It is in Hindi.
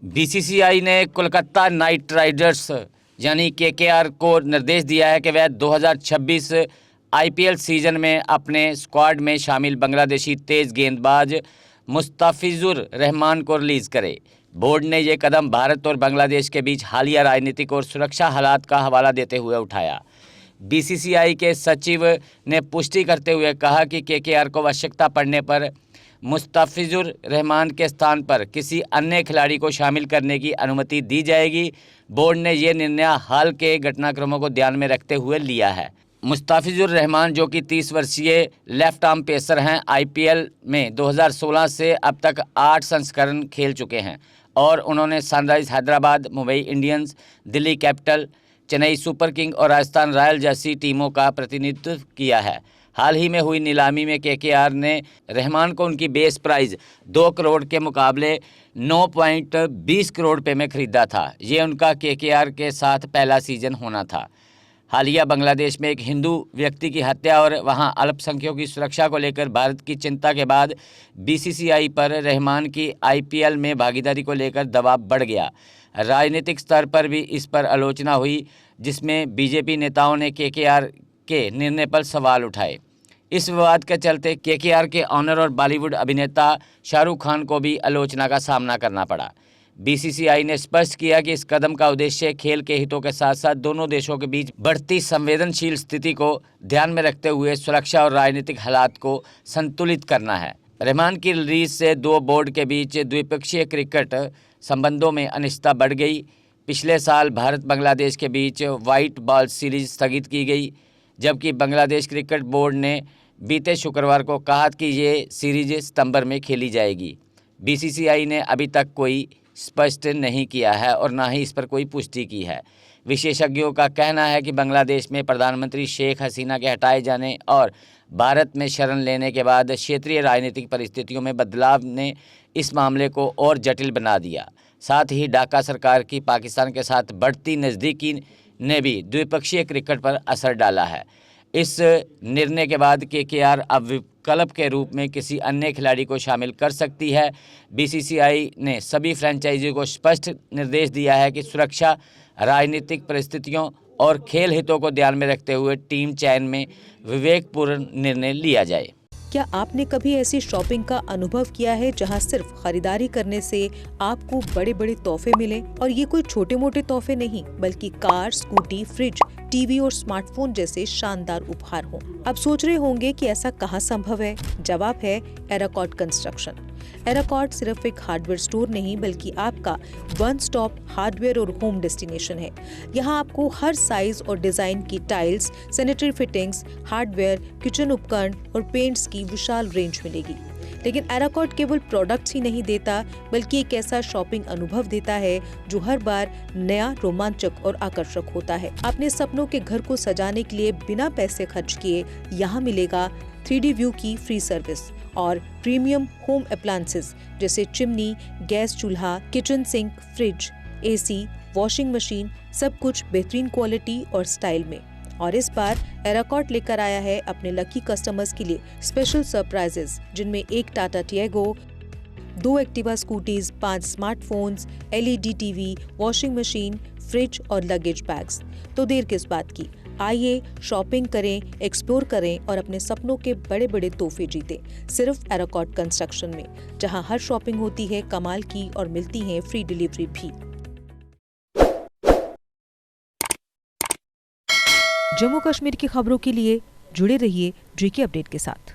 बीसीसीआई ने कोलकाता नाइट राइडर्स यानी केकेआर को निर्देश दिया है कि वह 2026 आईपीएल सीजन में अपने स्क्वाड में शामिल बांग्लादेशी तेज गेंदबाज मुस्ताफिजुर रहमान को रिलीज़ करे। बोर्ड ने ये कदम भारत और बांग्लादेश के बीच हालिया राजनीतिक और सुरक्षा हालात का हवाला देते हुए उठाया। बीसीसीआई के सचिव ने पुष्टि करते हुए कहा कि केकेआर को आवश्यकता पड़ने पर मुस्ताफिजुर रहमान के स्थान पर किसी अन्य खिलाड़ी को शामिल करने की अनुमति दी जाएगी। बोर्ड ने यह निर्णय हाल के घटनाक्रमों को ध्यान में रखते हुए लिया है। मुस्ताफिजुर रहमान जो कि 30 वर्षीय लेफ्ट आर्म पेसर हैं, आईपीएल में 2016 से अब तक 8 संस्करण खेल चुके हैं और उन्होंने sunrise Hyderabad, Mumbai Indians, Delhi capital, Chennai super king और राजस्थान रॉयल जैसी टीमों का प्रतिनिधित्व किया है। हाल ही में हुई नीलामी में केकेआर ने रहमान को उनकी बेस प्राइस 2 करोड़ के मुकाबले 9.20 करोड़ रुपये में खरीदा था। ये उनका केकेआर के साथ पहला सीजन होना था। हालिया बांग्लादेश में एक हिंदू व्यक्ति की हत्या और वहां अल्पसंख्यकों की सुरक्षा को लेकर भारत की चिंता के बाद बीसीसीआई पर रहमान की आईपीएल में भागीदारी को लेकर दबाव बढ़ गया। राजनीतिक स्तर पर भी इस पर आलोचना हुई, जिसमें बीजेपी नेताओं ने केकेआर के निर्णय पर सवाल उठाए। इस विवाद के चलते केकेआर के ऑनर और बॉलीवुड अभिनेता शाहरुख खान को भी आलोचना का सामना करना पड़ा। बीसीसीआई ने स्पष्ट किया कि इस कदम का उद्देश्य खेल के हितों के साथ साथ दोनों देशों के बीच बढ़ती संवेदनशील स्थिति को ध्यान में रखते हुए सुरक्षा और राजनीतिक हालात को संतुलित करना है। रहमान की रिलीज से दो बोर्ड के बीच द्विपक्षीय क्रिकेट संबंधों में अनिश्चितता बढ़ गई। पिछले साल भारत बांग्लादेश के बीच व्हाइट बॉल सीरीज स्थगित की गई, जबकि बांग्लादेश क्रिकेट बोर्ड ने बीते शुक्रवार को कहा कि ये सीरीज सितंबर में खेली जाएगी। बीसीसीआई ने अभी तक कोई स्पष्ट नहीं किया है और ना ही इस पर कोई पुष्टि की है। विशेषज्ञों का कहना है कि बांग्लादेश में प्रधानमंत्री शेख हसीना के हटाए जाने और भारत में शरण लेने के बाद क्षेत्रीय राजनीतिक परिस्थितियों में बदलाव ने इस मामले को और जटिल बना दिया। साथ ही ढाका सरकार की पाकिस्तान के साथ बढ़ती नज़दीकी ने भी द्विपक्षीय क्रिकेट पर असर डाला है। इस निर्णय के बाद केकेआर अब विकल्प के रूप में किसी अन्य खिलाड़ी को शामिल कर सकती है। बीसीसीआई ने सभी फ्रेंचाइजी को स्पष्ट निर्देश दिया है कि सुरक्षा, राजनीतिक परिस्थितियों और खेल हितों को ध्यान में रखते हुए टीम चयन में विवेकपूर्ण निर्णय लिया जाए। क्या आपने कभी ऐसी शॉपिंग का अनुभव किया है जहां सिर्फ खरीदारी करने से आपको बड़े बड़े तोहफे मिले? और ये कोई छोटे मोटे तोहफे नहीं, बल्कि कार, स्कूटी, फ्रिज, टीवी और स्मार्टफोन जैसे शानदार उपहार हों। अब सोच रहे होंगे कि ऐसा कहाँ संभव है? जवाब है एराकॉर्ड कंस्ट्रक्शन। एराकॉर्ड सिर्फ एक हार्डवेयर स्टोर नहीं, बल्कि आपका वन स्टॉप हार्डवेयर और होम डेस्टिनेशन है। यहाँ आपको हर साइज और डिजाइन की tiles, sanitary fittings, hardware, kitchen उपकरण और पेंट्स की विशाल रेंज मिलेगी। लेकिन एराकॉर्ड केवल प्रोडक्ट्स ही नहीं देता, बल्कि एक ऐसा शॉपिंग अनुभव देता है जो हर बार नया, रोमांचक और आकर्षक होता है। अपने सपनों के घर को सजाने के लिए बिना पैसे खर्च किए यहाँ मिलेगा 3D व्यू की फ्री सर्विस और प्रीमियम होम अप्लायंसेस जैसे चिमनी, गैस चूल्हा, kitchen sink, fridge, AC, washing machine, सब कुछ बेहतरीन क्वालिटी और स्टाइल में। और इस बार एराकॉर्ड लेकर आया है अपने लकी कस्टमर्स के लिए स्पेशल सरप्राइजेस, जिनमें एक Tata Tiago, 2 Activa scooties, 5 smartphones, LED TV, washing machine, fridge और लगेज बैग्स। तो देर किस बात की, आइए शॉपिंग करें, एक्सप्लोर करें और अपने सपनों के बड़े बड़े तोहफे जीतें, सिर्फ एराकॉर्ड कंस्ट्रक्शन में, जहां हर शॉपिंग होती है कमाल की और मिलती है फ्री डिलीवरी भी। जम्मू कश्मीर की खबरों के लिए जुड़े रहिए GK अपडेट के साथ।